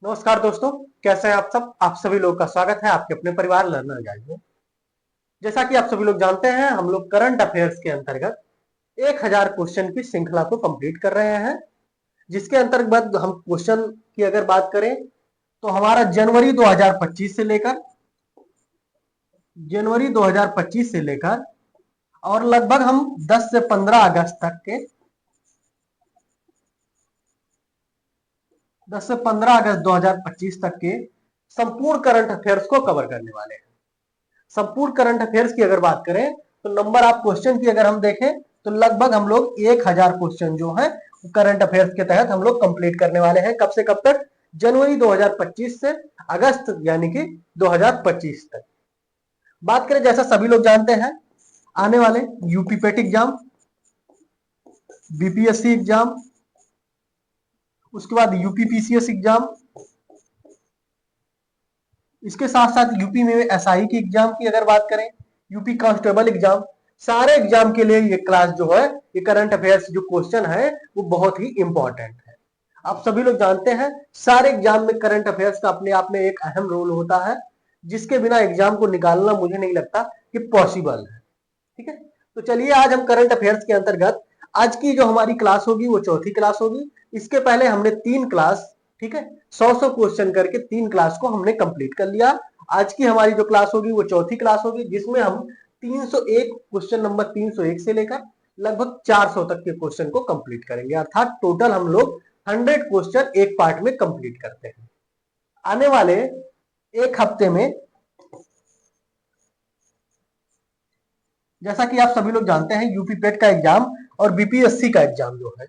नमस्कार दोस्तों, कैसे हैं आप सब। आप सभी लोग का स्वागत है आपके अपने परिवार लर्नर गाइड में। जैसा कि आप सभी लोग जानते हैं, हम लोग करंट अफेयर्स के अंतर्गत 1000 क्वेश्चन की श्रृंखला को कंप्लीट कर रहे हैं। जिसके अंतर्गत हम क्वेश्चन की अगर बात करें तो हमारा जनवरी 2025 से लेकर और लगभग हम 10 से 15 अगस्त तक के 10 से 15 अगस्त 2025 तक के संपूर्ण करंट अफेयर्स को कवर करने वाले हैं। संपूर्ण करंट अफेयर्स की अगर बात करें तो नंबर ऑफ क्वेश्चन की अगर हम देखें तो लगभग हम लोग 1000 क्वेश्चन जो है करंट अफेयर्स के तहत हम लोग कंप्लीट करने वाले हैं। कब से कब तक? जनवरी 2025 से अगस्त यानी कि 2025 तक। बात करें, जैसा सभी लोग जानते हैं, आने वाले यूपी पेट एग्जाम, बीपीएससी एग्जाम, उसके बाद यूपी पीसीएस एग्जाम, इसके साथ साथ यूपी में एसआई की एग्जाम की अगर बात करें, यूपी कांस्टेबल एग्जाम, सारे एग्जाम के लिए ये क्लास जो है, ये करंट अफेयर्स जो क्वेश्चन है वो बहुत ही इंपॉर्टेंट है। आप सभी लोग जानते हैं सारे एग्जाम में करंट अफेयर्स का अपने आप में एक अहम रोल होता है, जिसके बिना एग्जाम को निकालना मुझे नहीं लगता कि पॉसिबल है। ठीक है, तो चलिए आज हम करंट अफेयर्स के अंतर्गत आज की जो हमारी क्लास होगी वो चौथी क्लास होगी। इसके पहले हमने 3 क्लास, ठीक है, 100 क्वेश्चन करके 3 क्लास को हमने कंप्लीट कर लिया। आज की हमारी जो क्लास होगी वो चौथी क्लास होगी, जिसमें हम 301 क्वेश्चन नंबर 301 से लेकर लगभग 400 तक के क्वेश्चन को कंप्लीट करेंगे। अर्थात टोटल हम लोग 100 क्वेश्चन एक पार्ट में कंप्लीट करते हैं। आने वाले एक हफ्ते में, जैसा कि आप सभी लोग जानते हैं, यूपी पेट का एग्जाम और बीपीएससी का एग्जाम जो है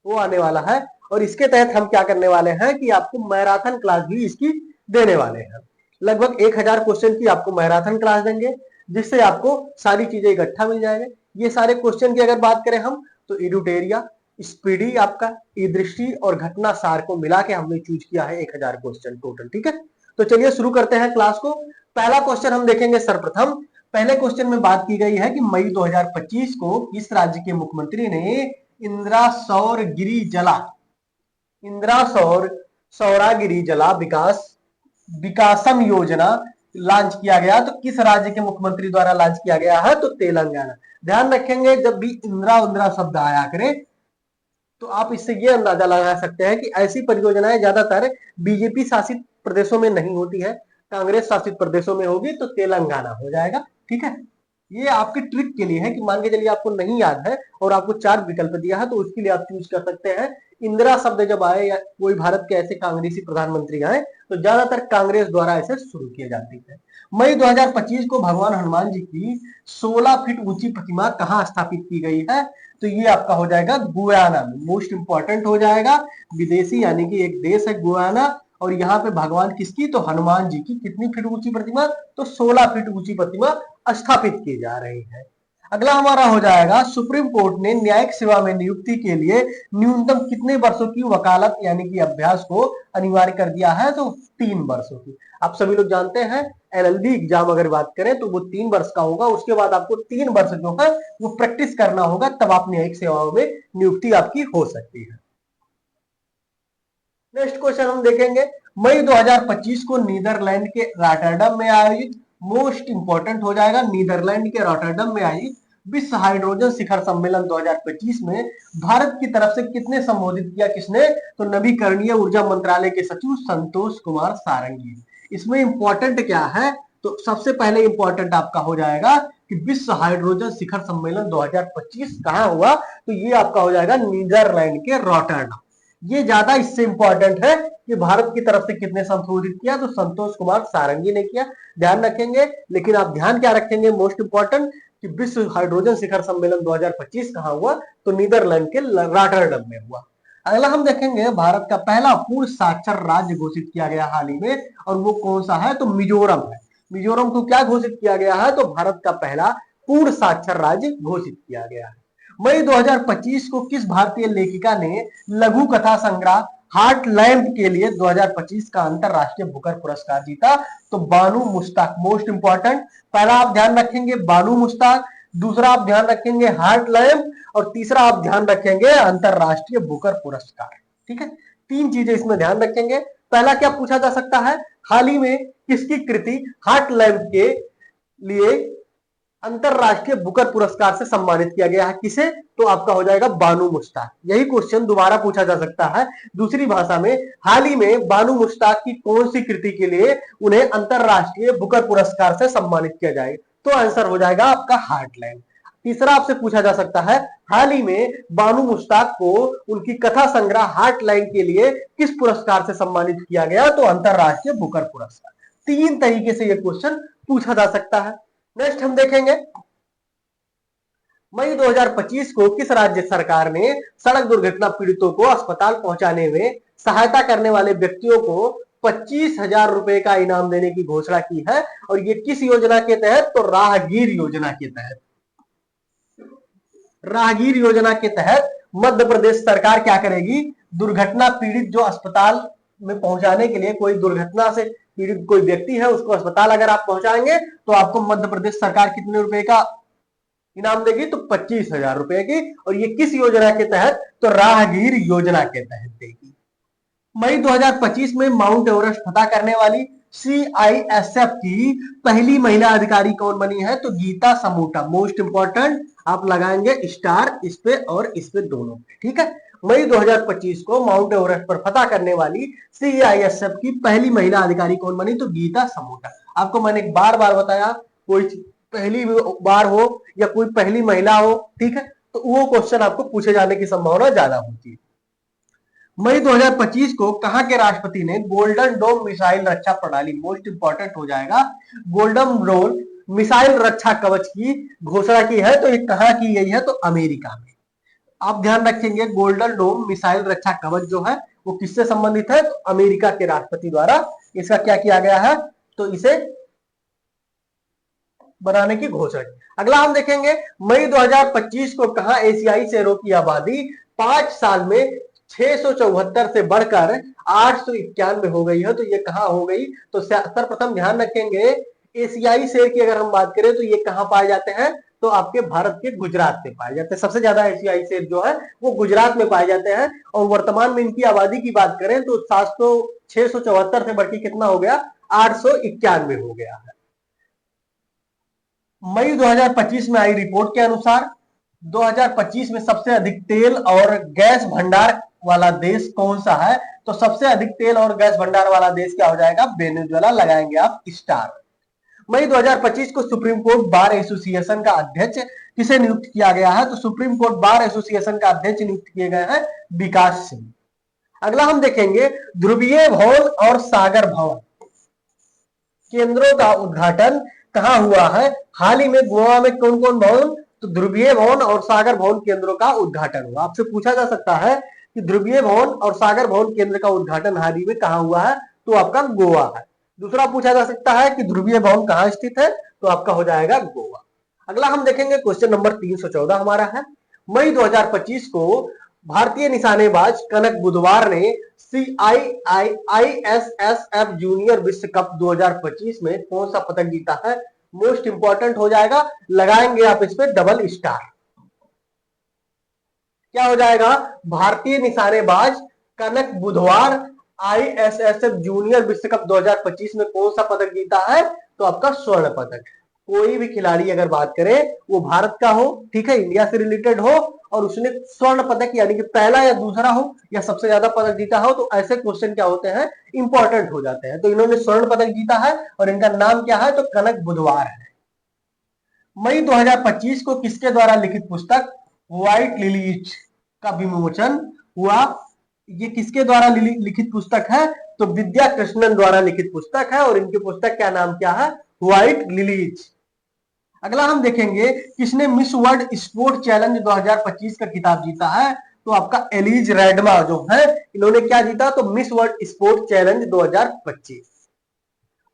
वो आने वाला है। और इसके तहत हम क्या करने वाले हैं कि आपको मैराथन क्लास भी इसकी देने वाले हैं। लगभग 1000 क्वेश्चन की आपको मैराथन क्लास देंगे, जिससे आपको सारी चीजें इकट्ठा मिल जाएंगे। ये सारे क्वेश्चन की अगर बात करें हम तो इडुटेरिया, स्पीडी, आपका ई दृष्टि और घटना सार को मिला के हमने चूज किया है 1000 क्वेश्चन टोटल। ठीक है, तो चलिए शुरू करते हैं क्लास को। पहला क्वेश्चन हम देखेंगे सर्वप्रथम। पहले क्वेश्चन में बात की गई है कि मई 2025 को किस राज्य के मुख्यमंत्री ने इंदिरा सौर सौरागिरी जला विकासम योजना लॉन्च किया गया। तो किस राज्य के मुख्यमंत्री द्वारा लॉन्च किया गया है? तो तेलंगाना। ध्यान रखेंगे, जब भी इंदिरा इंदिरा शब्द आया करे तो आप इससे ये अंदाजा लगा सकते हैं कि ऐसी परियोजनाएं ज्यादातर बीजेपी शासित प्रदेशों में नहीं होती है, कांग्रेस शासित प्रदेशों में होगी, तो तेलंगाना हो जाएगा। ठीक है, ये आपकी ट्रिक के लिए है कि मान के चलिए आपको नहीं याद है और आपको 4 विकल्प दिया है, तो उसके लिए आप चूज कर सकते हैं। इंदिरा शब्द जब आए या कोई भारत के ऐसे कांग्रेसी प्रधानमंत्री आए तो ज्यादातर कांग्रेस द्वारा ऐसे शुरू किए जाती है। मई 2025 को भगवान हनुमान जी की 16 फीट ऊंची प्रतिमा कहां स्थापित की गई है? तो ये आपका हो जाएगा गुयाना में। मोस्ट इंपॉर्टेंट हो जाएगा, विदेशी यानी कि एक देश है गुयाना, और यहाँ पे भगवान किसकी? तो हनुमान जी की। कितनी फीट ऊंची प्रतिमा? तो 16 फीट ऊंची प्रतिमा स्थापित की जा रही है। अगला हमारा हो जाएगा, सुप्रीम कोर्ट ने न्यायिक सेवा में नियुक्ति के लिए न्यूनतम कितने वर्षों की वकालत यानी कि अभ्यास को अनिवार्य कर दिया है? तो 3 वर्षों की। आप सभी लोग जानते हैं एलएलबी एग्जाम अगर बात करें तो वो 3 वर्ष का होगा। उसके बाद आपको 3 वर्ष जो है वो प्रैक्टिस करना होगा, तब आप न्यायिक सेवाओं में नियुक्ति आपकी हो सकती है। नेक्स्ट क्वेश्चन हम देखेंगे, मई 2025 को नीदरलैंड के रॉटरडम में आयोजित, मोस्ट इंपॉर्टेंट हो जाएगा, नीदरलैंड के रॉटरडम में आयोजित विश्व हाइड्रोजन शिखर सम्मेलन 2025 में भारत की तरफ से कितने संबोधित किया? किसने? तो नवीकरणीय ऊर्जा मंत्रालय के सचिव संतोष कुमार सारंगी। इसमें इंपॉर्टेंट क्या है? तो सबसे पहले इंपॉर्टेंट आपका हो जाएगा कि विश्व हाइड्रोजन शिखर सम्मेलन 2025 कहां हुआ? तो ये आपका हो जाएगा नीदरलैंड के रॉटरडम। ये ज्यादा इससे इंपॉर्टेंट है कि भारत की तरफ से कितने संशोधित किया? तो संतोष कुमार सारंगी ने किया। ध्यान रखेंगे, लेकिन आप ध्यान क्या रखेंगे? मोस्ट इंपॉर्टेंट कि विश्व हाइड्रोजन शिखर सम्मेलन 2025 कहां हुआ? तो नीदरलैंड के रॉटरडम में हुआ। अगला हम देखेंगे, भारत का पहला पूर्ण साक्षर राज्य घोषित किया गया हाल ही में, और वो कौन सा है? तो मिजोरम है। मिजोरम को क्या घोषित किया गया है? तो भारत का पहला पूर्ण साक्षर राज्य घोषित किया गया है। मई 2025 को किस भारतीय लेखिका ने लघु कथा संग्रह हार्ट लैम्प के लिए 2025 का अंतरराष्ट्रीय बुकर पुरस्कार जीता? तो बानू मुश्ताक। मोस्ट इंपॉर्टेंट, पहला आप ध्यान रखेंगे बानू मुश्ताक, दूसरा आप ध्यान रखेंगे हार्ट लैम्प, और तीसरा आप ध्यान रखेंगे अंतरराष्ट्रीय बुकर पुरस्कार। ठीक है, 3 चीजें इसमें ध्यान रखेंगे, पहला क्या पूछा जा सकता है, हाल ही में किसकी कृति हार्टलैंड के लिए अंतरराष्ट्रीय बुकर पुरस्कार से सम्मानित किया गया है, किसे, तो आपका हो जाएगा बानू मुश्ताक। यही क्वेश्चन दोबारा पूछा जा सकता है दूसरी भाषा में, हाल ही में बानू मुश्ताक की कौन सी कृति के लिए उन्हें अंतरराष्ट्रीय बुकर पुरस्कार से सम्मानित किया जाएगा, तो आंसर हो जाएगा आपका हार्टलैंड। तीसरा आपसे पूछा जा सकता है, हाल ही में बानू मुश्ताक को उनकी कथा संग्रह हार्टलैंड के लिए किस पुरस्कार से सम्मानित किया गया, तो अंतरराष्ट्रीय बुकर पुरस्कार। तीन तरीके से यह क्वेश्चन पूछा जा सकता है। नेक्स्ट हम देखेंगे, मई 2025 को किस राज्य सरकार ने सड़क दुर्घटना पीड़ितों को अस्पताल पहुंचाने में सहायता करने वाले व्यक्तियों को 25,000 रुपए का इनाम देने की घोषणा की है, और ये किस योजना के तहत, तो राहगीर योजना के तहत। राहगीर योजना के तहत मध्य प्रदेश सरकार क्या करेगी, दुर्घटना पीड़ित जो अस्पताल में पहुंचाने के लिए, कोई दुर्घटना से पीड़ित कोई व्यक्ति है उसको अस्पताल अगर आप पहुंचाएंगे तो आपको मध्य प्रदेश सरकार कितने रुपए का इनाम देगी, तो 25,000 रुपए की, और ये किस योजना के तहत, तो राहगीर योजना के तहत देगी। मई 2025 में माउंट एवरेस्ट फतह करने वाली सीआईएसएफ की पहली महिला अधिकारी कौन बनी है, तो गीता समूटा। मोस्ट इंपॉर्टेंट आप लगाएंगे स्टार इस पे और इस पे दोनों पे, ठीक है। मई 2025 को माउंट एवरेस्ट पर फतह करने वाली सीआईएसएफ की पहली महिला अधिकारी कौन बनी, तो गीता समूटा। आपको मैंने बार बार बताया, कोई पहली बार हो या कोई पहली महिला हो, ठीक है, तो वो क्वेश्चन आपको पूछे जाने की संभावना ज्यादा होती है। मई 2025 को कहां के राष्ट्रपति ने गोल्डन डोम मिसाइल रक्षा प्रणाली, मोस्ट इंपॉर्टेंट हो जाएगा, गोल्डन डोम मिसाइल रक्षा कवच की घोषणा की है, तो ये कहां की गई है, तो अमेरिका में। आप ध्यान रखेंगे, गोल्डन डोम मिसाइल रक्षा कवच जो है वो किससे संबंधित है, तो अमेरिका के राष्ट्रपति द्वारा इसका क्या किया गया है, तो इसे बनाने की घोषणा की। अगला हम देखेंगे, मई 2025 को कहा एशियाई शेरों की आबादी 5 साल में 674 से बढ़कर 891 हो गई है, तो ये कहां हो गई, तो सर्वप्रथम ध्यान रखेंगे, एशियाई शेर की अगर हम बात करें तो ये कहां पाए जाते हैं, तो आपके भारत के गुजरात में पाए जाते हैं। सबसे ज्यादा एशियाई शेर जो है वो गुजरात में पाए जाते हैं, और वर्तमान में इनकी आबादी की बात करें तो 674 से बढ़ के कितना हो गया, 891 हो गया है। मई 2025 में आई रिपोर्ट के अनुसार 2025 में सबसे अधिक तेल और गैस भंडार वाला देश कौन सा है, तो सबसे अधिक तेल और गैस भंडार वाला देश क्या हो जाएगा, वेनेजुएला, लगाएंगे आप स्टार। मई 2025 को सुप्रीम कोर्ट बार एसोसिएशन का अध्यक्ष किसे नियुक्त किया गया है, तो सुप्रीम कोर्ट बार एसोसिएशन का अध्यक्ष नियुक्त किए गए हैं विकास सिंह। अगला हम देखेंगे, ध्रुवीय भवन और सागर भवन केंद्रों का उद्घाटन कहां हुआ है, हाल ही में गोवा में कौन कौन भवन, तो ध्रुवीय भवन और सागर भवन केंद्रों का उद्घाटन हुआ। आपसे पूछा जा सकता है कि ध्रुवीय भवन और सागर भवन केंद्र का उद्घाटन हाल ही में कहां हुआ है, तो आपका गोवा है। दूसरा पूछा जा सकता है कि ध्रुवीय भवन कहां स्थित है, तो आपका हो जाएगा गोवा। अगला हम देखेंगे, क्वेश्चन नंबर 314 हमारा है, मई 2025 को भारतीय निशानेबाज कनक बुधवार ने CIISSF जूनियर विश्व कप 2025 में कौन सा पदक जीता है, मोस्ट इंपॉर्टेंट हो जाएगा, लगाएंगे आप इस पे डबल स्टार। क्या हो जाएगा, भारतीय निशानेबाज कनक बुधवार ISSF जूनियर विश्व कप 2025 में कौन सा पदक जीता है, तो आपका स्वर्ण पदक। कोई भी खिलाड़ी अगर बात करें वो भारत का हो, ठीक है, इंडिया से रिलेटेड हो, और उसने स्वर्ण पदक यानी कि पहला या दूसरा हो या सबसे ज्यादा पदक जीता हो, तो ऐसे क्वेश्चन क्या होते हैं, इंपॉर्टेंट हो जाते हैं। तो इन्होंने स्वर्ण पदक जीता है और इनका नाम क्या है, तो कनक बुधवार है। मई 2025 को किसके द्वारा लिखित पुस्तक व्हाइट लिलीज का विमोचन हुआ, ये किसके द्वारा लिखित पुस्तक है, तो विद्या कृष्णन द्वारा लिखित पुस्तक है, और इनकी पुस्तक का नाम क्या है, व्हाइट लिलीज। अगला हम देखेंगे, किसने मिस वर्ल्ड स्पोर्ट चैलेंज 2025 का खिताब जीता है, तो आपका एलिज रेडमा जो है, इन्होंने क्या जीता, तो मिस वर्ल्ड स्पोर्ट चैलेंज 2025।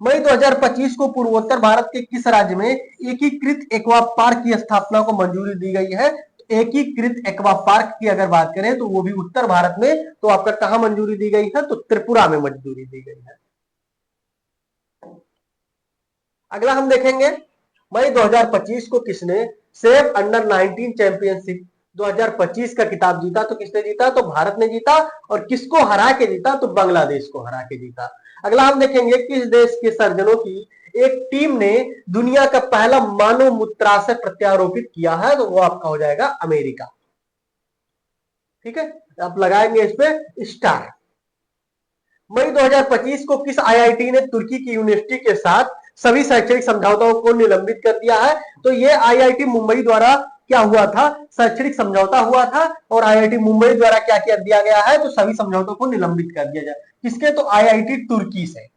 मई 2025 को पूर्वोत्तर भारत के किस राज्य में एकीकृत एक्वा पार्क की स्थापना को मंजूरी दी गई है, एकीकृत एक्वा पार्क की अगर बात करें तो वो भी उत्तर भारत में, तो आपका कहां मंजूरी दी गई है, तो त्रिपुरा में मंजूरी दी गई है। अगला हम देखेंगे, मई 2025 को किसने सेफ अंडर 19 चैंपियनशिप 2025 का खिताब जीता तो किसने जीता? तो भारत ने जीता। और किसको हरा के जीता? तो बांग्लादेश को हरा के जीता। अगला हम देखेंगे किस देश के सर्जनों की एक टीम ने दुनिया का पहला मानव मूत्राशय प्रत्यारोपित किया है? तो वो आपका हो जाएगा अमेरिका। ठीक है, आप लगाएंगे इस पे स्टार। मई 2025 को किस आईआईटी ने तुर्की की यूनिवर्सिटी के साथ सभी शैक्षणिक समझौताओं को निलंबित कर दिया है? तो ये आईआईटी मुंबई द्वारा क्या हुआ था? शैक्षणिक समझौता हुआ था और आईआईटी मुंबई द्वारा क्या किया दिया गया है? तो सभी समझौतों को निलंबित कर दिया जाए। किसके? तो आईआईटी तुर्की से।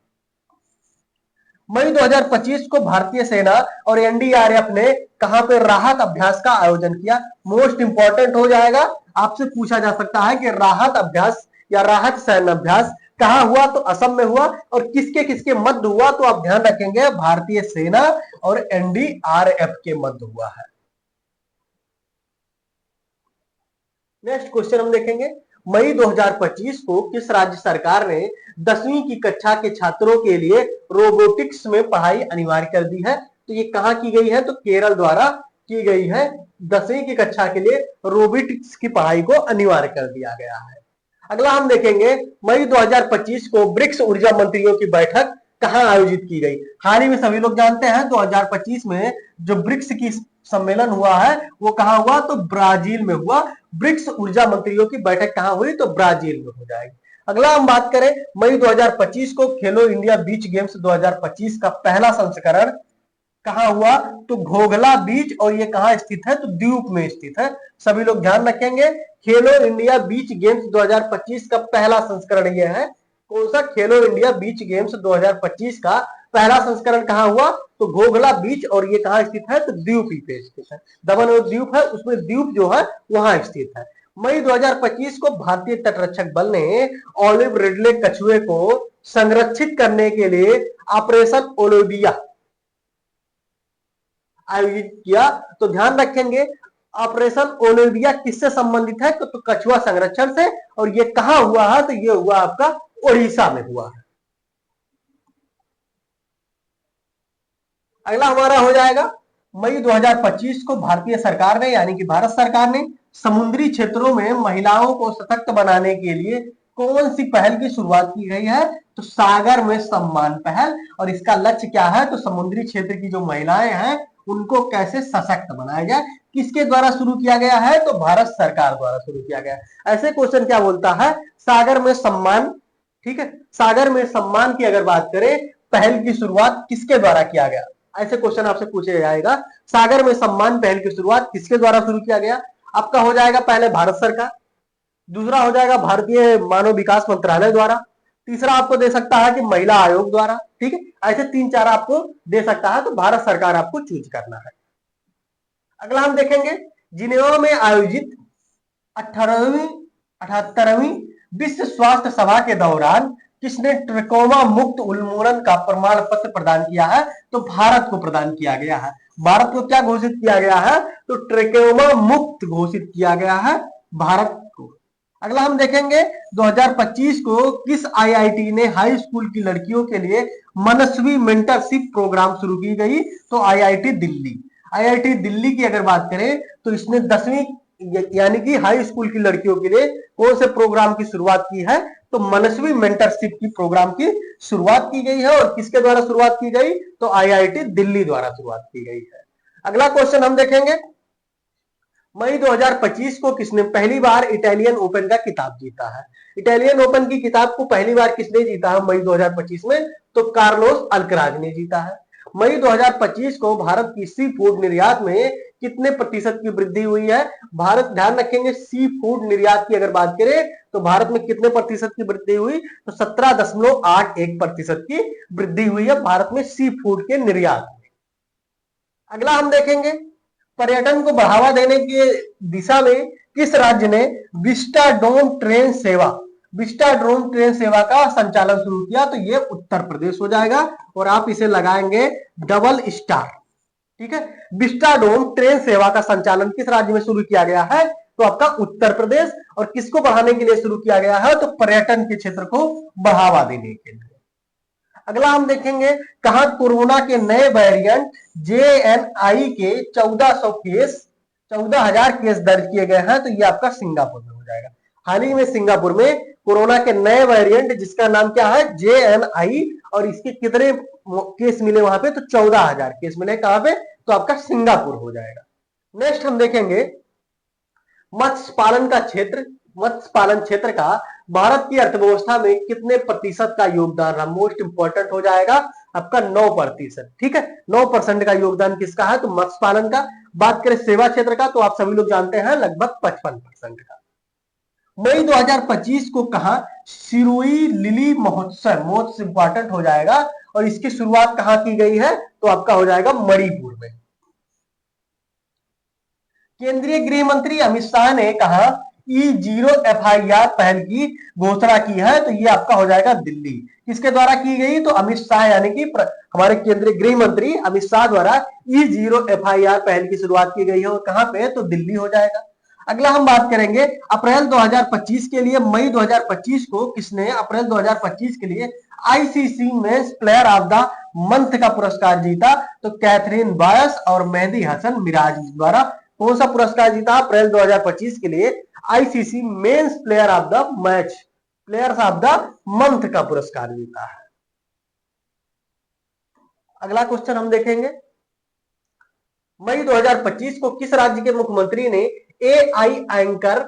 मई 2025 को भारतीय सेना और एनडीआरएफ ने कहां पे राहत अभ्यास का आयोजन किया? मोस्ट इंपॉर्टेंट हो जाएगा, आपसे पूछा जा सकता है कि राहत अभ्यास या राहत सैन्य अभ्यास कहां हुआ? तो असम में हुआ। और किसके किसके मध्य हुआ? तो आप ध्यान रखेंगे भारतीय सेना और एनडीआरएफ के मध्य हुआ है। नेक्स्ट क्वेश्चन हम देखेंगे, मई 2025 को किस राज्य सरकार ने 10वीं की कक्षा के छात्रों के लिए रोबोटिक्स में पढ़ाई अनिवार्य कर दी है? तो ये कहां की गई है? तो केरल द्वारा की गई है। 10वीं की कक्षा के लिए रोबोटिक्स की पढ़ाई को अनिवार्य कर दिया गया है। अगला हम देखेंगे, मई 2025 को ब्रिक्स ऊर्जा मंत्रियों की बैठक कहां आयोजित की गई? हाल ही में सभी लोग जानते हैं 2025 में जो ब्रिक्स की सम्मेलन हुआ है वो कहां हुआ? तो ब्राजील में हुआ। ब्रिक्स ऊर्जा मंत्रियों की बैठक कहां हुई? तो ब्राजील में हो जाएगी। अगला हम बात करें, मई 2025 को खेलो इंडिया बीच गेम्स 2025 का पहला संस्करण कहां हुआ? तो घोघला बीच। और ये कहां स्थित है? तो द्वीप में स्थित है। सभी लोग ध्यान रखेंगे, खेलो इंडिया बीच गेम्स 2025 का पहला संस्करण यह है। कौन सा? खेलो इंडिया बीच गेम्स 2025 का पहला संस्करण कहां हुआ? तो घोघला बीच। और ये कहां स्थित है? तो द्वीप पे स्थित है। दमन और द्वीप है, उसमें द्वीप जो है वहां स्थित है। मई 2025 को भारतीय तटरक्षक बल ने ऑलिव रिडले कछुए को संरक्षित करने के लिए ऑपरेशन ओलिविया आयोजित किया। तो ध्यान रखेंगे ऑपरेशन ओलिविया किससे संबंधित है? तो कछुआ संरक्षण से। और ये कहां हुआ है? तो ये हुआ आपका ओडिशा में हुआ है। अगला हमारा हो जाएगा, मई 2025 को भारतीय सरकार ने यानी कि भारत सरकार ने समुद्री क्षेत्रों में महिलाओं को सशक्त बनाने के लिए कौन सी पहल की शुरुआत की गई है? तो सागर में सम्मान पहल। और इसका लक्ष्य क्या है? तो समुद्री क्षेत्र की जो महिलाएं हैं उनको कैसे सशक्त बनाया जाए। किसके द्वारा शुरू किया गया है? तो भारत सरकार द्वारा शुरू किया गया है। ऐसे क्वेश्चन क्या बोलता है? सागर में सम्मान। ठीक है, सागर में सम्मान की अगर बात करें, पहल की शुरुआत किसके द्वारा किया गया? ऐसे क्वेश्चन आपसे पूछा जाएगा, सागर में सम्मान पहल की शुरुआत किसके द्वारा शुरू किया गया? आपका हो जाएगा पहले भारत सरकार, दूसरा हो जाएगा भारतीय मानव विकास मंत्रालय द्वारा, तीसरा आपको दे सकता है कि महिला आयोग द्वारा। ठीक है, ऐसे 3-4 आपको दे सकता है, तो भारत सरकार आपको चूज करना है। अगला हम देखेंगे, जिनेवा में आयोजित 78वीं विश्व स्वास्थ्य सभा के दौरान किसने ट्रिकोमा मुक्त उन्मूलन का प्रमाण पत्र प्रदान किया है? तो भारत को प्रदान किया गया है। भारत को क्या घोषित किया गया है? तो ट्रिकोमा मुक्त घोषित किया गया है भारत को। अगला हम देखेंगे, 2025 को किस आईआईटी ने हाई स्कूल की लड़कियों के लिए मनस्वी मेंटरशिप प्रोग्राम शुरू की गई? तो आईआईटी दिल्ली। आईआईटी दिल्ली की अगर बात करें तो इसने 10वीं यानी कि हाई स्कूल की लड़कियों के लिए कौन से प्रोग्राम की शुरुआत की है? तो मनस्वी मेंटरशिप की प्रोग्राम की शुरुआत की गई है। और किसके द्वारा शुरुआत की गई? तो आईआईटी दिल्ली द्वारा शुरुआत की गई है। अगला क्वेश्चन हम देखेंगे, मई 2025 को किसने पहली बार इटालियन ओपन का खिताब जीता है? इटालियन ओपन की किताब को पहली बार किसने जीता है मई 2025 में? तो कार्लोस अल्कराज ने जीता है। मई 2025 को भारत की सी फूड निर्यात में कितने प्रतिशत की वृद्धि हुई है? भारत, ध्यान रखेंगे, सी फूड निर्यात की अगर बात करें तो भारत में कितने प्रतिशत की वृद्धि हुई? तो 17.81% की वृद्धि हुई है भारत में सी फूड के निर्यात में। अगला हम देखेंगे, पर्यटन को बढ़ावा देने की दिशा में किस राज्य ने विस्टाडोम ट्रेन सेवा का संचालन शुरू किया? तो ये उत्तर प्रदेश हो जाएगा। और आप इसे लगाएंगे डबल स्टार। ठीक है, विस्टाडोम ट्रेन सेवा का संचालन किस राज्य में शुरू किया गया है? तो आपका उत्तर प्रदेश। और किसको बढ़ाने के लिए शुरू किया गया है? तो पर्यटन के क्षेत्र को बढ़ावा देने के लिए। अगला हम देखेंगे, कहा कोरोना के नए वेरिएंट JNI के 1400 14,000 केस दर्ज किए गए हैं, तो ये आपका सिंगापुर में हो जाएगा। हाल ही में सिंगापुर में कोरोना के नए वेरिएंट जिसका नाम क्या है JNI, और इसके कितने केस मिले वहां पे, तो 14,000 केस मिले। कहां पे, तो आपका सिंगापुर हो जाएगा। नेक्स्ट हम देखेंगे मत्स्य पालन का क्षेत्र। मत्स्य पालन क्षेत्र का भारत की अर्थव्यवस्था में कितने प्रतिशत का योगदान रहा, मोस्ट इंपॉर्टेंट हो जाएगा आपका 9%। ठीक है, 9% का योगदान किसका है, तो मत्स्य पालन का। बात करें सेवा क्षेत्र का, तो आप सभी लोग जानते हैं लगभग 55% का। मई 2025 को कहा सिरोही लिली महोत्सव, मोस्ट इंपॉर्टेंट हो जाएगा, और इसकी शुरुआत कहां की गई है, तो आपका हो जाएगा मणिपुर में। केंद्रीय गृह मंत्री अमित शाह ने कहा E0 FIR पहल की घोषणा की है, तो ये आपका हो जाएगा दिल्ली। किसके द्वारा की गई, तो अमित शाह यानी कि हमारे केंद्रीय गृह मंत्री अमित शाह द्वारा E0 FIR पहल की शुरुआत की गई है, और कहां पे, तो दिल्ली हो जाएगा। अगला हम बात करेंगे अप्रैल 2025 के लिए। मई 2025 को किसने अप्रैल 2025 के लिए ICC men's player of the month का पुरस्कार जीता, तो कैथरीन बायस और मेहदी हसन मिराज द्वारा कौन सा पुरस्कार जीता अप्रैल 2025 के लिए, ICC men's player of the match, players of the month का पुरस्कार जीता है। अगला क्वेश्चन हम देखेंगे, मई 2025 को किस राज्य के मुख्यमंत्री ने AI एंकर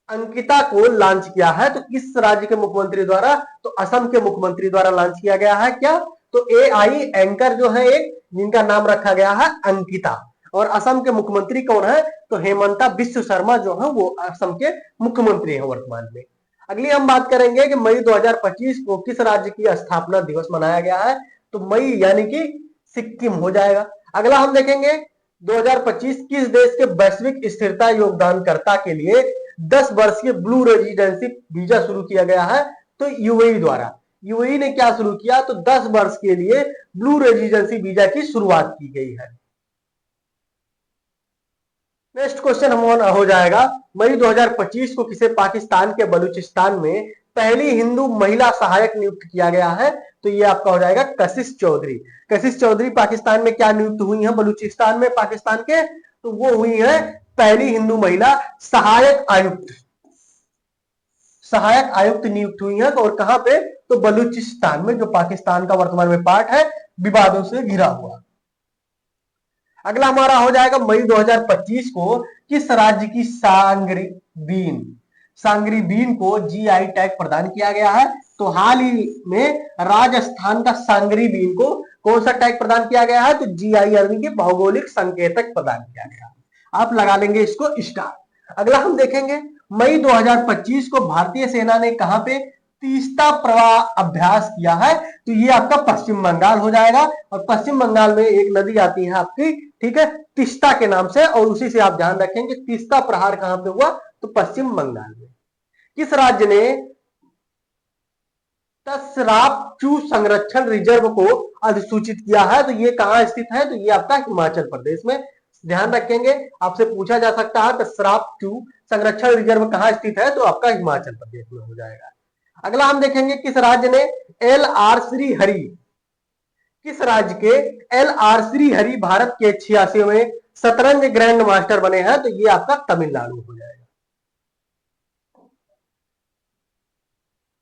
अंकिता को लॉन्च किया है, तो किस राज्य के मुख्यमंत्री द्वारा, तो असम के मुख्यमंत्री द्वारा लॉन्च किया गया है। क्या, तो AI एंकर जो है एक, जिनका नाम रखा गया है अंकिता, और असम के मुख्यमंत्री कौन है, तो हेमंता बिश्व शर्मा जो है वो असम के मुख्यमंत्री हैं वर्तमान में। अगली हम बात करेंगे कि मई 2025 को किस राज्य की स्थापना दिवस मनाया गया है, तो मई यानी कि सिक्किम हो जाएगा। अगला हम देखेंगे 2025 किस देश के वैश्विक स्थिरता योगदानकर्ता के लिए 10 वर्षीय ब्लू रेजिडेंसी वीजा शुरू किया गया है, तो UAE द्वारा। UAE ने क्या शुरू किया, तो 10 वर्ष के लिए ब्लू रेजिडेंसी वीजा की शुरुआत की गई है। नेक्स्ट क्वेश्चन हम हो जाएगा, मई 2025 को किसे पाकिस्तान के बलूचिस्तान में पहली हिंदू महिला सहायक नियुक्त किया गया है, तो ये आपका हो जाएगा कशिश चौधरी। कशिश चौधरी पाकिस्तान में क्या नियुक्त हुई है बलूचिस्तान में पाकिस्तान के, तो वो हुई है पहली हिंदू महिला सहायक आयुक्त। सहायक आयुक्त नियुक्त हुई है, और कहां पे, तो बलूचिस्तान में, जो पाकिस्तान का वर्तमान में पार्ट है, विवादों से घिरा हुआ। अगला हमारा हो जाएगा मई 2025 को किस राज्य की सांगरी बीन को GI टैग प्रदान किया गया है, तो हाल ही में राजस्थान का सांगरी बीन को कौन सा टैग प्रदान किया गया है, तो GI यानी कि भौगोलिक संकेतक प्रदान किया गया है। आप लगा लेंगे इसको स्टार। अगला हम देखेंगे मई 2025 को भारतीय सेना ने कहां पे तीस्ता प्रवाह अभ्यास किया है, तो ये आपका पश्चिम बंगाल हो जाएगा। और पश्चिम बंगाल में एक नदी आती है आपकी, ठीक है, तीस्ता के नाम से, और उसी से आप ध्यान रखेंगे तीस्ता प्रहार कहां पे हुआ, तो पश्चिम बंगाल में। किस राज्य ने तसरापचू संरक्षण रिजर्व को अधिसूचित किया है, तो ये कहां स्थित है, तो ये आपका हिमाचल प्रदेश में। ध्यान रखेंगे, आपसे पूछा जा सकता है तसरापचू संरक्षण रिजर्व कहां स्थित है, तो आपका हिमाचल प्रदेश में हो जाएगा। अगला हम देखेंगे किस राज्य ने LR श्रीहरि, किस राज्य के LR श्रीहरि भारत के 86वें शतरंज ग्रैंड मास्टर बने हैं, तो ये आपका तमिलनाडु हो जाएगा।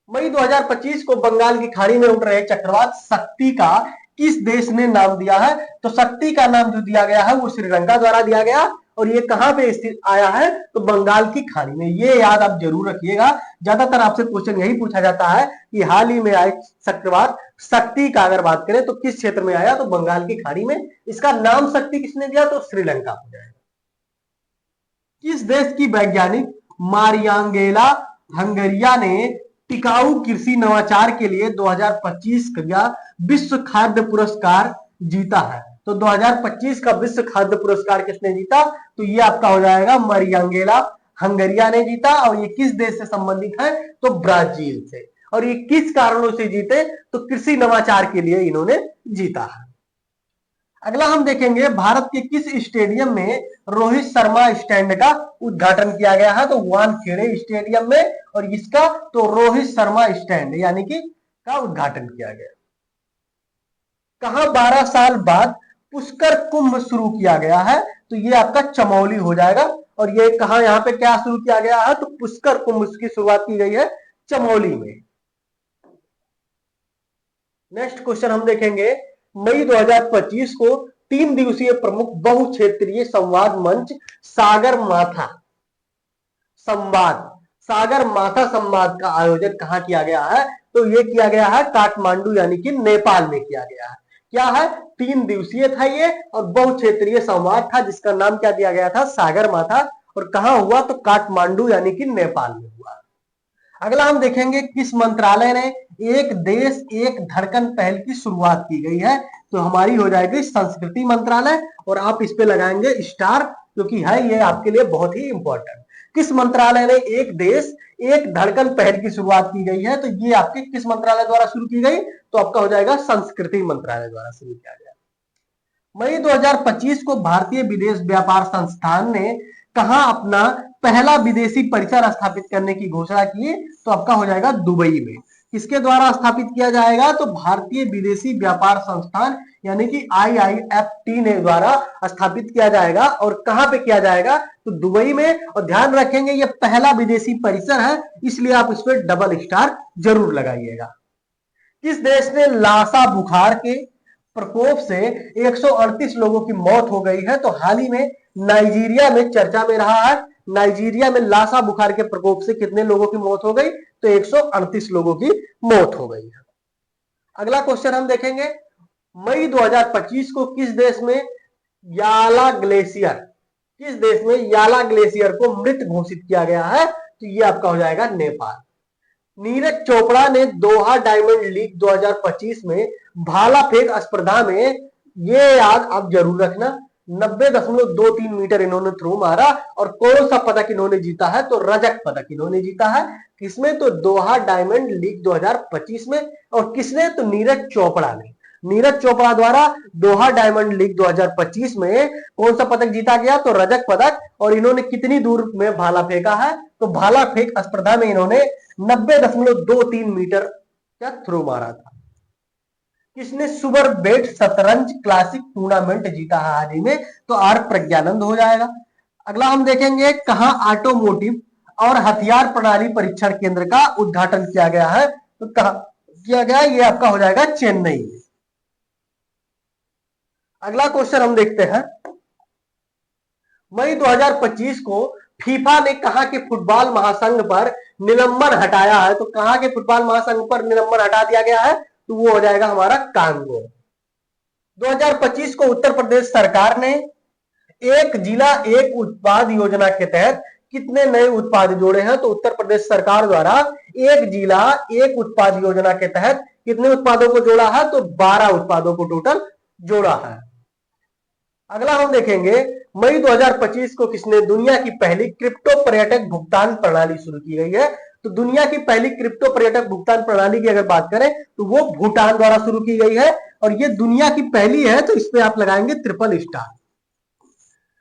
मई 2025 को बंगाल की खाड़ी में उठ रहे चक्रवात शक्ति का किस देश ने नाम दिया है, तो शक्ति का नाम जो दिया गया है वो श्रीलंका द्वारा दिया गया, और ये कहां पे स्थित आया है, तो बंगाल की खाड़ी में। ये याद आप जरूर रखिएगा, ज्यादातर आपसे क्वेश्चन यही पूछा जाता है कि हाल ही में आए चक्रवात शक्ति का अगर बात करें तो किस क्षेत्र में आया, तो बंगाल की खाड़ी में। इसका नाम शक्ति किसने दिया, तो श्रीलंका हो जाएगा। किस देश की वैज्ञानिक मारियांगेला हंगरिया ने टिकाऊ कृषि नवाचार के लिए 2025 का विश्व खाद्य पुरस्कार जीता है, तो 2025 का विश्व खाद्य पुरस्कार किसने जीता, तो ये आपका हो जाएगा मारियांगेला हंगरिया ने जीता। और ये किस देश से संबंधित है, तो ब्राजील से। और ये किस कारणों से जीते, तो कृषि नवाचार के लिए इन्होंने जीता है। अगला हम देखेंगे भारत के किस स्टेडियम में रोहित शर्मा स्टैंड का उद्घाटन किया गया है, तो वानखेड़े स्टेडियम में, और इसका तो रोहित शर्मा स्टैंड यानी कि का उद्घाटन किया गया। कहां 12 साल बाद पुष्कर कुंभ शुरू किया गया है, तो ये आपका चमोली हो जाएगा। और ये कहा यहाँ पे क्या शुरू किया गया है, तो पुष्कर कुंभ की शुरुआत की गई है चमोली में। नेक्स्ट क्वेश्चन हम देखेंगे, मई 2025 को 3 दिवसीय प्रमुख बहुक्षेत्रीय संवाद मंच सागर माथा संवाद सागर माथा संवाद का आयोजन कहां किया गया है, तो ये किया गया है काठमांडू यानी कि नेपाल में किया गया है। क्या है, 3 दिवसीय था ये और बहुक्षेत्रीय संवाद था जिसका नाम क्या दिया गया था, सागर माथा। और कहां हुआ, तो काठमांडू यानी कि नेपाल में हुआ। अगला हम देखेंगे, किस मंत्रालय ने एक देश एक धड़कन पहल की शुरुआत की गई है, तो हमारी हो जाएगी संस्कृति मंत्रालय। और आप इस पे लगाएंगे स्टार, क्योंकि है ये आपके लिए बहुत ही इंपॉर्टेंट। किस मंत्रालय ने एक देश एक धड़कन पहल की शुरुआत की गई है, तो ये आपके किस मंत्रालय द्वारा शुरू की गई, तो आपका हो जाएगा संस्कृति मंत्रालय द्वारा शुरू किया गया। मई 2025 को भारतीय विदेश व्यापार संस्थान ने कहां अपना पहला विदेशी परिसर स्थापित करने की घोषणा की, तो आपका हो जाएगा दुबई में। किसके द्वारा स्थापित किया जाएगा, तो भारतीय विदेशी व्यापार संस्थान यानी कि IIFT ने द्वारा स्थापित किया जाएगा। और कहां पे किया जाएगा, तो दुबई में। और ध्यान रखेंगे ये पहला विदेशी परिसर है, इसलिए आप इस पर डबल स्टार जरूर लगाइएगा। किस देश ने लासा बुखार के प्रकोप से 138 लोगों की मौत हो गई है, तो हाल ही में नाइजीरिया में चर्चा में रहा है। नाइजीरिया में लासा बुखार के प्रकोप से कितने लोगों की मौत हो गई, तो 138 लोगों की मौत हो गई है। अगला क्वेश्चन हम देखेंगे, मई 2025 को किस देश में याला ग्लेशियर को मृत घोषित किया गया है, तो ये आपका हो जाएगा नेपाल। नीरज चोपड़ा ने दोहा डायमंड लीग 2025 में भाला फेंक स्पर्धा में, ये याद आप जरूर रखना, 90.23 मीटर इन्होंने थ्रो मारा। और कौन सा पदक इन्होंने जीता है, तो रजत पदक इन्होंने जीता है। किसमें, तो दोहा डायमंड लीग 2025 में। और किसने, तो नीरज चोपड़ा ने। नीरज चोपड़ा द्वारा दोहा डायमंड लीग 2025 में कौन सा पदक जीता गया, तो रजत पदक। और इन्होंने कितनी दूर में भाला फेंका है, तो भाला फेंक स्पर्धा में इन्होंने 90.23 मीटर का थ्रो मारा था। किसने सुपर बेट शतरंज क्लासिक टूर्नामेंट जीता है हाल ही में, तो आर प्रज्ञानंद हो जाएगा। अगला हम देखेंगे, कहां ऑटोमोटिव और हथियार प्रणाली परीक्षण केंद्र का उद्घाटन किया गया है, तो कहां किया गया, ये आपका हो जाएगा चेन्नई में। अगला क्वेश्चन हम देखते हैं, मई 2025 को फीफा ने कहा कि फुटबॉल महासंघ पर निलंबन हटाया है, तो कहां के फुटबॉल महासंघ पर निलंबन हटा दिया गया है, तो वो हो जाएगा हमारा कांगो। 2025 को उत्तर प्रदेश सरकार ने एक जिला एक उत्पाद योजना के तहत कितने नए उत्पाद जोड़े हैं, तो उत्तर प्रदेश सरकार द्वारा एक जिला एक उत्पाद योजना के तहत कितने उत्पादों को जोड़ा है, तो 12 उत्पादों को टोटल जोड़ा है। अगला हम देखेंगे, मई 2025 को किसने दुनिया की पहली क्रिप्टो पर्यटक भुगतान प्रणाली शुरू की गई है, तो दुनिया की पहली क्रिप्टो पर्यटक भुगतान प्रणाली की अगर बात करें तो वो भूटान द्वारा शुरू की गई है। और ये दुनिया की पहली है, तो इस पे आप लगाएंगे ट्रिपल स्टार।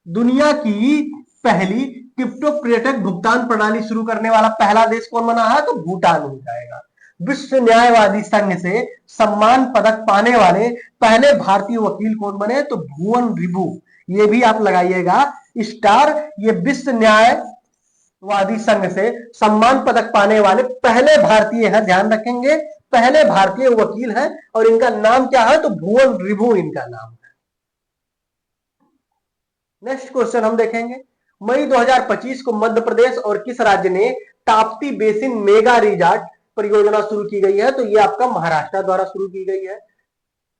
दुनिया की पहली क्रिप्टो पर्यटक भुगतान प्रणाली शुरू करने वाला पहला देश कौन बना है, तो भूटान हो जाएगा। विश्व न्यायवादी संघ से सम्मान पदक पाने वाले पहले भारतीय वकील कौन बने, तो भुवन रिबू। ये भी आप लगाइएगा स्टार। ये विश्व न्यायवादी संघ से सम्मान पदक पाने वाले पहले भारतीय हैं, ध्यान रखेंगे, पहले भारतीय वकील हैं। और इनका नाम क्या है, तो भुवन रिबू इनका नाम है। नेक्स्ट क्वेश्चन हम देखेंगे, मई 2025 को मध्य प्रदेश और किस राज्य ने ताप्ती बेसिन मेगा रिजॉर्ट परियोजना शुरू की गई है, तो ये आपका महाराष्ट्र द्वारा शुरू की गई है।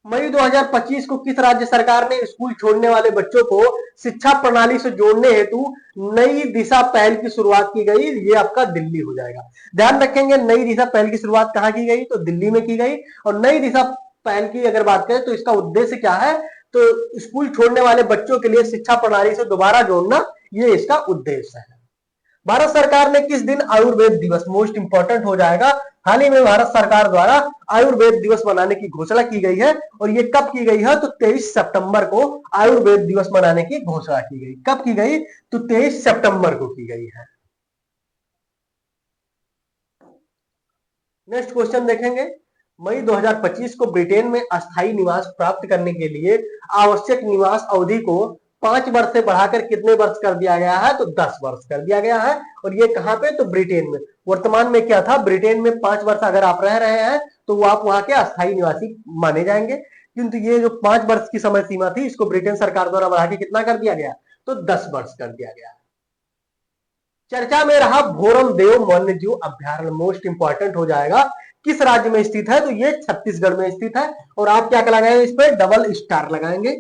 मई 2025 को किस राज्य सरकार ने स्कूल छोड़ने वाले बच्चों को शिक्षा प्रणाली से जोड़ने हेतु नई दिशा पहल की शुरुआत की गई, ये आपका दिल्ली हो जाएगा। ध्यान रखेंगे, नई दिशा पहल की शुरुआत कहां की गई, तो दिल्ली में की गई। और नई दिशा पहल की अगर बात करें तो इसका उद्देश्य क्या है, तो स्कूल छोड़ने वाले बच्चों के लिए शिक्षा प्रणाली से दोबारा जोड़ना, ये इसका उद्देश्य है। भारत सरकार ने किस दिन आयुर्वेद दिवस, मोस्ट इंपॉर्टेंट हो जाएगा, हाल ही में भारत सरकार द्वारा आयुर्वेद दिवस मनाने की घोषणा की गई है। और ये कब की गई है, तो 23 सितंबर को आयुर्वेद दिवस मनाने की घोषणा की गई। कब की गई, तो 23 सितंबर को की गई है। नेक्स्ट क्वेश्चन देखेंगे, मई 2025 को ब्रिटेन में अस्थायी निवास प्राप्त करने के लिए आवश्यक निवास अवधि को 5 वर्ष से बढ़ाकर कितने वर्ष कर दिया गया है, तो 10 वर्ष कर दिया गया है। और ये कहां पे, तो ब्रिटेन में। वर्तमान में क्या था, ब्रिटेन में 5 वर्ष अगर आप रह रहे हैं तो वो आप वहां के अस्थायी निवासी माने जाएंगे, किंतु ये जो 5 वर्ष की समय सीमा थी इसको ब्रिटेन सरकार द्वारा बढ़ा के कितना कर दिया गया, तो 10 वर्ष कर दिया गया। चर्चा में रहा भोरम देव वन्य जीव अभ्यारण्य, मोस्ट इंपॉर्टेंट हो जाएगा, किस राज्य में स्थित है, तो ये छत्तीसगढ़ में स्थित है। और आप क्या लगाएंगे, इस पर डबल स्टार लगाएंगे।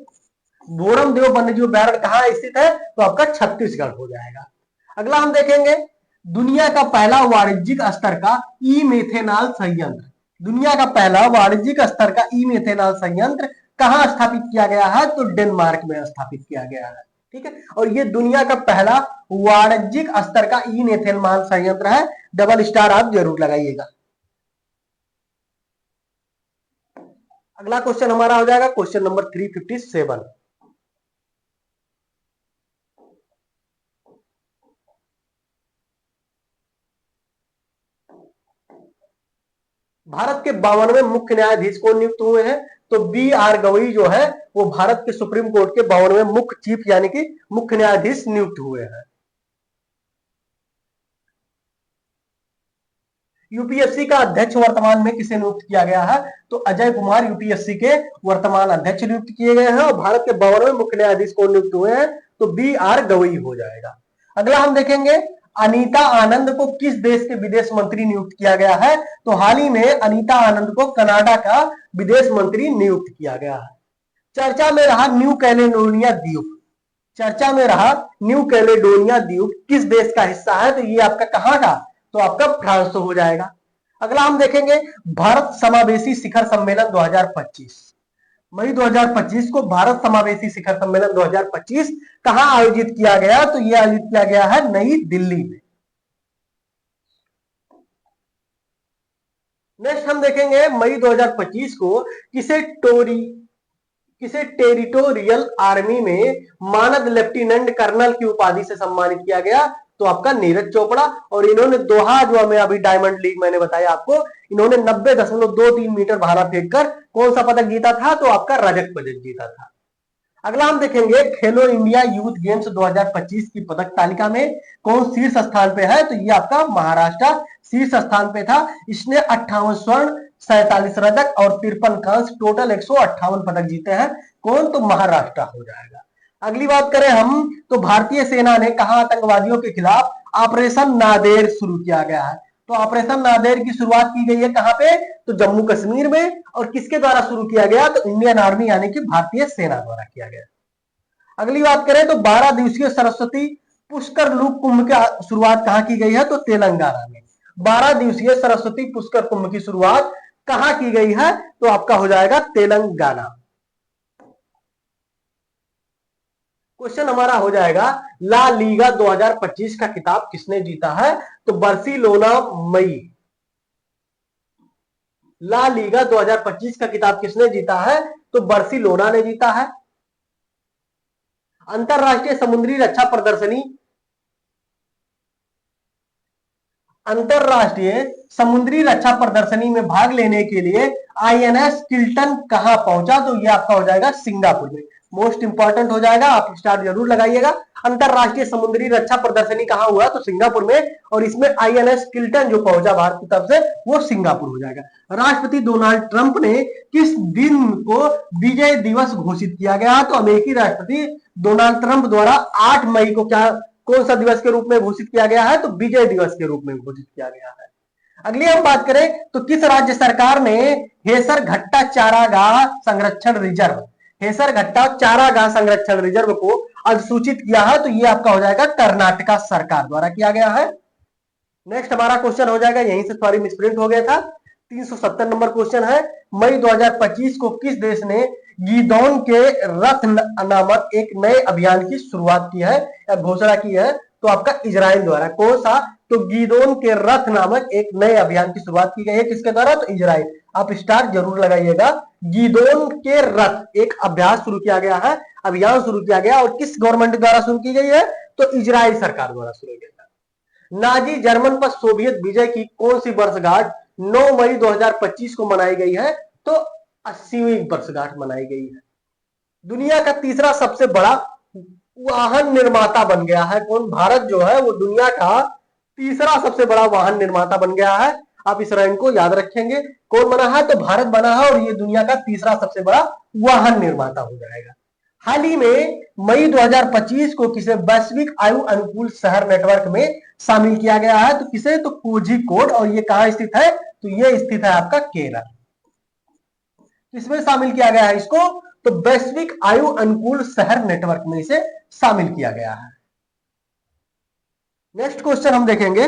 भोरम देव वन्य जीव अभ्यारण्य कहां स्थित है, तो आपका छत्तीसगढ़ हो जाएगा। अगला हम देखेंगे दुनिया का पहला वाणिज्यिक स्तर का ई मेथेनॉल संयंत्र, दुनिया का पहला वाणिज्यिक स्तर का ई मेथेनॉल संयंत्र कहां स्थापित किया गया है, तो डेनमार्क में स्थापित किया गया है। ठीक है, और ये दुनिया का पहला वाणिज्यिक स्तर का ई मेथेनॉल संयंत्र है, डबल स्टार आप जरूर लगाइएगा। अगला क्वेश्चन हमारा हो जाएगा क्वेश्चन नंबर 357। भारत के 52वें मुख्य न्यायाधीश कौन नियुक्त हुए हैं, तो बी आर गवई जो है वो भारत के सुप्रीम कोर्ट के 52वें मुख्य चीफ यानी कि मुख्य न्यायाधीश नियुक्त हुए हैं। यूपीएससी का अध्यक्ष वर्तमान में किसे नियुक्त किया गया है, तो अजय कुमार यूपीएससी के वर्तमान अध्यक्ष नियुक्त किए गए हैं। और भारत के 52वें मुख्य न्यायाधीश कौन नियुक्त हुए हैं, तो बी आर गवई हो जाएगा। अगला हम देखेंगे अनीता आनंद को किस देश के विदेश मंत्री नियुक्त किया गया है, तो हाल ही में अनीता आनंद को कनाडा का विदेश मंत्री नियुक्त किया गया है। चर्चा में रहा न्यू कैलेडोनिया द्वीप, चर्चा में रहा न्यू कैलेडोनिया द्वीप किस देश का हिस्सा है, तो ये आपका कहां का, तो आपका फ्रांस हो जाएगा। अगला हम देखेंगे भारत समावेशी शिखर सम्मेलन 2025, मई 2025 को भारत समावेशी शिखर सम्मेलन 2025 कहां आयोजित किया गया, तो यह आयोजित किया गया है नई दिल्ली में। नेक्स्ट हम देखेंगे मई 2025 को किसे टेरिटोरियल आर्मी में मानद लेफ्टिनेंट कर्नल की उपाधि से सम्मानित किया गया, तो आपका नीरज चोपड़ा। और इन्होंने दोहा जो हमें अभी डायमंड लीग मैंने बताया आपको, इन्होंने 90.23 मीटर भाला फेंककर कौन सा पदक जीता था, तो आपका रजत पदक जीता था। अगला हम देखेंगे खेलो इंडिया यूथ गेम्स 2025 की पदक तालिका में कौन शीर्ष स्थान पे है, तो ये आपका महाराष्ट्र शीर्ष स्थान पे था। इसने 58 स्वर्ण 47 रजत और 53 कांस्य टोटल 158 पदक जीते हैं। कौन, तो महाराष्ट्र हो जाएगा। अगली बात करें हम तो भारतीय सेना ने कहा आतंकवादियों के खिलाफ ऑपरेशन नादेर शुरू किया गया है, तो ऑपरेशन नादेर की शुरुआत की गई है कहां पे, तो जम्मू कश्मीर में। और किसके द्वारा शुरू किया गया, तो इंडियन आर्मी यानी कि भारतीय सेना द्वारा किया गया। अगली बात करें तो 12 दिवसीय सरस्वती पुष्कर लूप कुंभ की शुरुआत कहां की गई है, तो तेलंगाना में। 12 दिवसीय सरस्वती पुष्कर कुंभ की शुरुआत कहां की गई है, तो आपका हो जाएगा तेलंगाना। क्वेश्चन हमारा हो जाएगा ला लीगा 2025 का खिताब किसने जीता है, तो बार्सिलोना मई। ला लीगा 2025 का खिताब किसने जीता है, तो बार्सिलोना ने जीता है। अंतरराष्ट्रीय समुद्री रक्षा प्रदर्शनी, अंतरराष्ट्रीय समुद्री रक्षा प्रदर्शनी में भाग लेने के लिए आईएनएस किल्टन कहां पहुंचा, तो यह आपका हो जाएगा सिंगापुर में। मोस्ट इंपॉर्टेंट हो जाएगा, आप स्टार जरूर लगाइएगा। अंतरराष्ट्रीय समुद्री रक्षा प्रदर्शनी कहां हुआ, तो सिंगापुर में। और इसमें आईएनएस किल्टन जो पहुंचा भारत की तरफ से वो सिंगापुर हो जाएगा। राष्ट्रपति डोनाल्ड ट्रंप ने किस दिन को विजय दिवस घोषित किया गया, तो अमेरिकी राष्ट्रपति डोनाल्ड ट्रंप द्वारा 8 मई को क्या कौन सा दिवस के रूप में घोषित किया गया है, तो विजय दिवस के रूप में घोषित किया गया है। अगली हम बात करें तो किस राज्य सरकार ने हेसर घट्टा चारागाह संरक्षण रिजर्व, हेसर घट्टा चारागाह संरक्षण रिजर्व को अधिसूचित किया है, तो ये आपका हो जाएगा कर्नाटका सरकार द्वारा किया गया है। नेक्स्ट हमारा क्वेश्चन हो जाएगा, यहीं से सॉरी मिसप्रिंट हो गया था, 370 नंबर क्वेश्चन है। मई 2025 को किस देश ने गीदौन के रथ नामक एक नए अभियान की शुरुआत की है या घोषणा की है, तो आपका इजराइल द्वारा। कौन सा, तो गीदौन के रथ नामक एक नए अभियान की शुरुआत की गई है, किसके द्वारा, तो इजराइल। आप स्टार जरूर लगाइएगा। गीदौन के रथ एक अभ्यास शुरू किया गया है, अभियान शुरू किया गया, और किस गवर्नमेंट द्वारा शुरू की गई है, तो इजराइल सरकार द्वारा शुरू किया गया। नाजी जर्मन पर सोवियत विजय की कौन सी वर्षगांठ 9 मई 2025 को मनाई गई है, तो 80वीं वर्षगांठ मनाई गई है। दुनिया का तीसरा सबसे बड़ा वाहन निर्माता बन गया है। कौन? भारत जो है वो दुनिया का तीसरा सबसे बड़ा वाहन निर्माता बन गया है। आप इस रैंक को याद रखेंगे। कौन बना है? तो भारत बना है और ये दुनिया का तीसरा सबसे बड़ा वाहन निर्माता हो जाएगा। हाल ही में मई 2025 को किसे वैश्विक आयु अनुकूल शहर नेटवर्क में शामिल किया गया है? तो किसे? तो कोझिकोड। और ये कहां स्थित है? तो ये स्थित है आपका केरल। किसमें शामिल किया गया है इसको? तो वैश्विक आयु अनुकूल शहर नेटवर्क में इसे शामिल किया गया है। नेक्स्ट क्वेश्चन हम देखेंगे,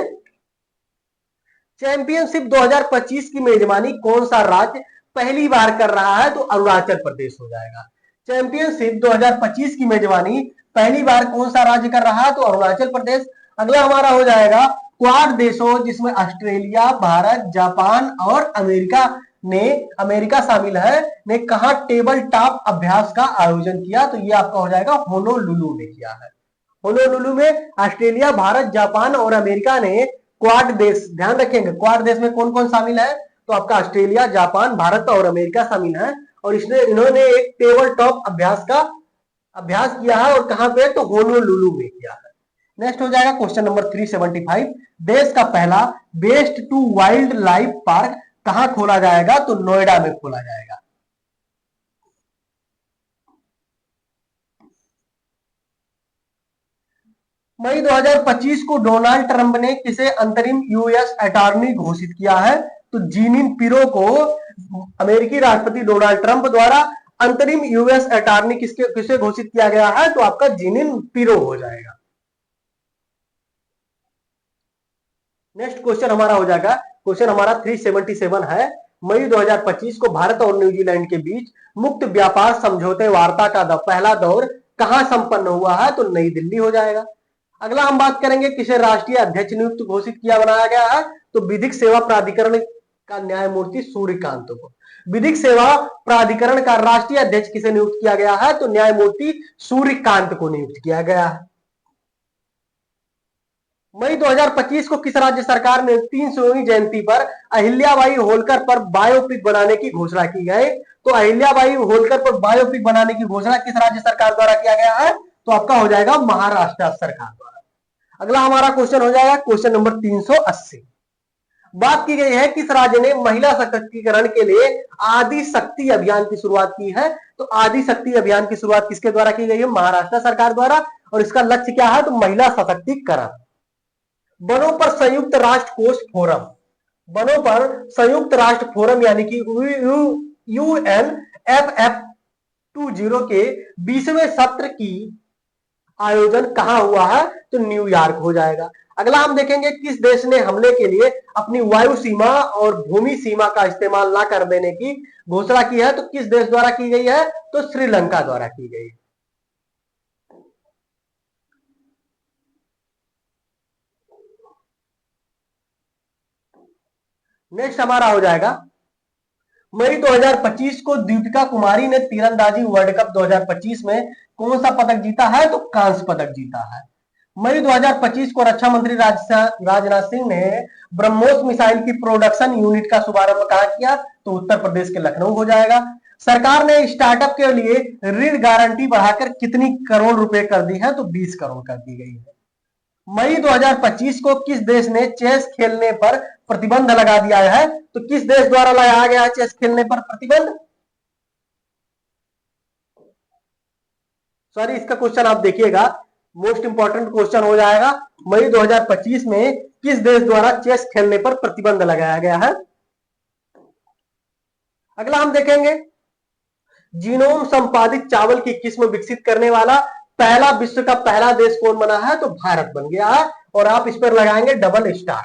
चैंपियनशिप 2025 की मेजबानी कौन सा राज्य पहली बार कर रहा है? तो अरुणाचल प्रदेश हो जाएगा। चैंपियनशिप 2025 की मेजबानी पहली बार कौन सा राज्य कर रहा है? तो अरुणाचल प्रदेश। अगला हमारा हो जाएगा क्वाड देशों, जिसमें ऑस्ट्रेलिया, भारत, जापान और अमेरिका शामिल है, ने कहा टेबल टॉप अभ्यास का आयोजन किया? तो ये आपका हो जाएगा होनोलुलु में किया है। होनोलुलु में ऑस्ट्रेलिया, भारत, जापान और अमेरिका ने क्वाड देश, ध्यान रखेंगे क्वाड देश में कौन कौन शामिल है? तो आपका ऑस्ट्रेलिया, जापान, भारत और अमेरिका शामिल है। और इन्होंने एक टेबल टॉप अभ्यास का अभ्यास किया है। और कहां पे? तो होनोलुलु में किया है। नेक्स्ट हो जाएगा क्वेश्चन नंबर 375, देश का पहला best to wildlife park कहां खोला जाएगा? तो नोएडा में खोला जाएगा। मई 2025 को डोनाल्ड ट्रंप ने किसे अंतरिम यूएस अटॉर्नी घोषित किया है? तो जीनिन पिरो को अमेरिकी राष्ट्रपति डोनाल्ड ट्रंप द्वारा अंतरिम यूएस अटॉर्नी किसे घोषित किया गया है? तो आपका जीनिन पिरो हो जाएगा। नेक्स्ट क्वेश्चन हमारा हो जाएगा, क्वेश्चन हमारा 377 है, मई 2025 को भारत और न्यूजीलैंड के बीच मुक्त व्यापार समझौते वार्ता का पहला दौर कहां संपन्न हुआ है? तो नई दिल्ली हो जाएगा। अगला हम बात करेंगे किसे राष्ट्रीय अध्यक्ष नियुक्त घोषित किया बनाया गया है? तो विधिक सेवा प्राधिकरण का न्यायमूर्ति सूर्यकांत को। विधिक सेवा प्राधिकरण का राष्ट्रीय अध्यक्ष किसे नियुक्त किया गया है? तो न्यायमूर्ति सूर्यकांत को नियुक्त किया गया है। मई 2025 को किस राज्य सरकार ने 300वीं जयंती पर अहिल्याबाई होलकर पर बायोपिक बनाने की घोषणा की गई? तो अहिल्याबाई होलकर पर बायोपिक बनाने की घोषणा किस राज्य सरकार द्वारा किया गया है? तो आपका हो जाएगा महाराष्ट्र सरकार द्वारा। अगला हमारा क्वेश्चन हो जाएगा क्वेश्चन नंबर 380। बात की गई है किस राज्य ने महिला सशक्तिकरण के लिए आदि शक्ति अभियान की शुरुआत की है? तो आदि शक्ति अभियान की शुरुआत किसके द्वारा की गई है? महाराष्ट्र सरकार द्वारा। और इसका लक्ष्य क्या है? तो महिला सशक्तिकरण। वनों पर संयुक्त राष्ट्र कोष फोरम, वनों पर संयुक्त राष्ट्र फोरम यानी कि UNFF20 के 20वें सत्र की आयोजन कहां हुआ है? तो न्यूयॉर्क हो जाएगा। अगला हम देखेंगे किस देश ने हमले के लिए अपनी वायु सीमा और भूमि सीमा का इस्तेमाल न कर देने की घोषणा की है? तो किस देश द्वारा की गई है? तो श्रीलंका द्वारा की गई। नेक्स्ट हमारा हो जाएगा मई 2025 को दीपिका कुमारी ने तीरंदाजी वर्ल्ड कप 2025 में कौन सा पदक जीता है? तो कांस्य पदक जीता है। मई 2025 को रक्षा मंत्री राजनाथ सिंह ने ब्रह्मोस मिसाइल की प्रोडक्शन यूनिट का शुभारंभ कहां किया? तो उत्तर प्रदेश के लखनऊ हो जाएगा। सरकार ने स्टार्टअप के लिए ऋण गारंटी बढ़ाकर कितनी करोड़ रुपए कर दी है? तो 20 करोड़ कर दी गई है। मई 2025 को किस देश ने चेस खेलने पर प्रतिबंध लगा दिया है? तो किस देश द्वारा लगाया गया है चेस खेलने पर प्रतिबंध? सॉरी, इसका क्वेश्चन आप देखिएगा, मोस्ट इंपॉर्टेंट क्वेश्चन हो जाएगा। मई 2025 में किस देश द्वारा चेस खेलने पर प्रतिबंध लगाया गया है? अगला हम देखेंगे जीनोम संपादित चावल की किस्म विकसित करने वाला पहला विश्व का पहला देश कौन बना है? तो भारत बन गया है। और आप इस पर लगाएंगे डबल स्टार।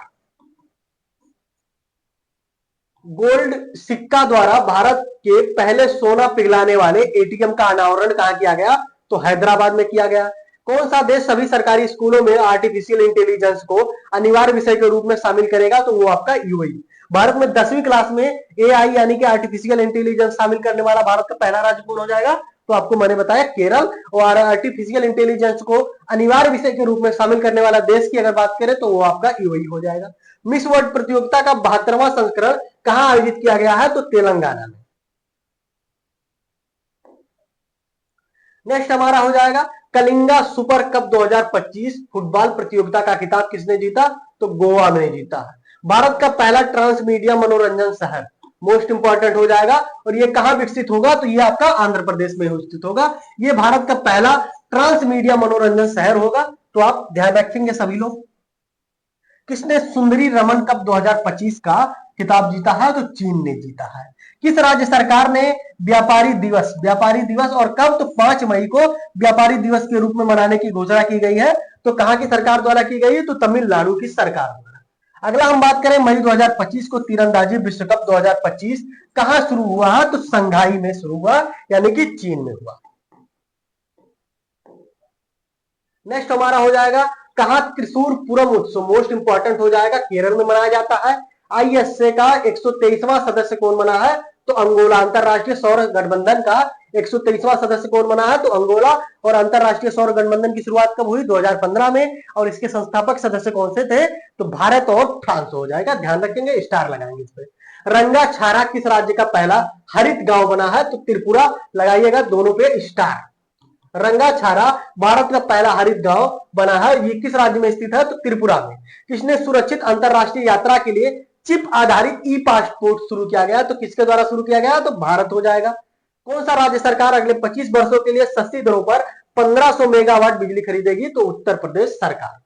गोल्ड सिक्का द्वारा भारत के पहले सोना पिघलाने वाले एटीएम का अनावरण कहां किया गया? तो हैदराबाद में किया गया। कौन सा देश सभी सरकारी स्कूलों में आर्टिफिशियल इंटेलिजेंस को अनिवार्य विषय के रूप में शामिल करेगा? तो वो आपका यूएई। भारत में 10वीं क्लास में एआई यानी कि आर्टिफिशियल इंटेलिजेंस शामिल करने वाला भारत का पहला राज्य कौन हो जाएगा? तो आपको मैंने बताया केरल। और आर्टिफिशियल इंटेलिजेंस को अनिवार्य विषय के रूप में शामिल करने वाला देश की अगर बात करें तो वो आपका यूएई हो जाएगा। मिस वर्ल्ड प्रतियोगिता का 72वां संस्करण कहां आयोजित किया गया है? तो तेलंगाना में। नेक्स्ट हमारा हो जाएगा कलिंगा सुपर कप 2025 फुटबॉल प्रतियोगिता का खिताब किसने जीता? तो गोवा ने जीता है। भारत का पहला ट्रांस मीडिया मनोरंजन शहर, मोस्ट इंपॉर्टेंट हो जाएगा, और ये कहां विकसित होगा? तो ये आपका आंध्र प्रदेश में विकसित होगा। ये भारत का पहला ट्रांस मीडिया मनोरंजन शहर होगा, तो आप ध्यान रखेंगे सभी लोग। किसने सुंदरी रमन कप 2025 का खिताब जीता है? तो चीन ने जीता है। किस राज्य सरकार ने व्यापारी दिवस और कब? तो 5 मई को व्यापारी दिवस के रूप में मनाने की घोषणा की गई है। तो कहां की सरकार द्वारा की गई है? तो तमिलनाडु की सरकार द्वारा। अगला हम बात करें मई 2025 को तीरंदाजी विश्व कप 2025 कहां शुरू हुआ है? तो संघाई में शुरू हुआ, यानी कि चीन में हुआ। नेक्स्ट हमारा हो जाएगा कहां त्रिशूर पुरम उत्सव, मोस्ट इंपॉर्टेंट हो जाएगा, केरल में मनाया जाता है। आईएसए का 123वां सदस्य कौन बना है? तो अंगोला। अंतरराष्ट्रीय सौर गठबंधन का 123वां सदस्य कौन बना है? तो अंगोला। और अंतरराष्ट्रीय सौर गठबंधन की शुरुआत कब हुई? 2015 में। और इसके संस्थापक सदस्य कौन से थे? तो भारत और फ्रांस हो जाएगा, ध्यान रखेंगे, स्टार लगाएंगे इस पे। रंगा छारा किस राज्य का पहला हरित गांव बना है? तो त्रिपुरा, लगाइएगा दोनों पे स्टार। रंगाछारा भारत का पहला हरित गांव बना है, ये किस राज्य में स्थित है? तो त्रिपुरा में। किसने सुरक्षित अंतरराष्ट्रीय यात्रा के लिए चिप आधारित ई पासपोर्ट शुरू किया गया? तो किसके द्वारा शुरू किया गया? तो भारत हो जाएगा। कौन सा राज्य सरकार अगले 25 वर्षों के लिए सस्ती दरों पर 1500 मेगावाट बिजली खरीदेगी? तो उत्तर प्रदेश सरकार।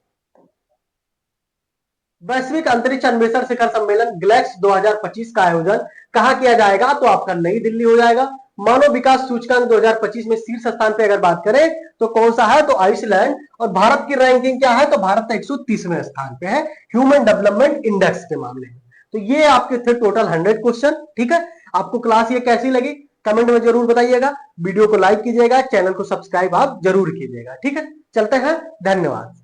वैश्विक अंतरिक्ष अन्वेषण शिखर सम्मेलन ग्लैक्स 2025 का आयोजन कहां किया जाएगा? तो आपका नई दिल्ली हो जाएगा। मानव विकास सूचकांक 2025 में शीर्ष स्थान पे अगर बात करें तो कौन सा है? तो आइसलैंड। और भारत की रैंकिंग क्या है? तो भारत 130वें स्थान पे है ह्यूमन डेवलपमेंट इंडेक्स के मामले में। तो ये आपके थे टोटल 100 क्वेश्चन। ठीक है, आपको क्लास ये कैसी लगी कमेंट में जरूर बताइएगा। वीडियो को लाइक कीजिएगा, चैनल को सब्सक्राइब आप जरूर कीजिएगा। ठीक है, चलते हैं, धन्यवाद।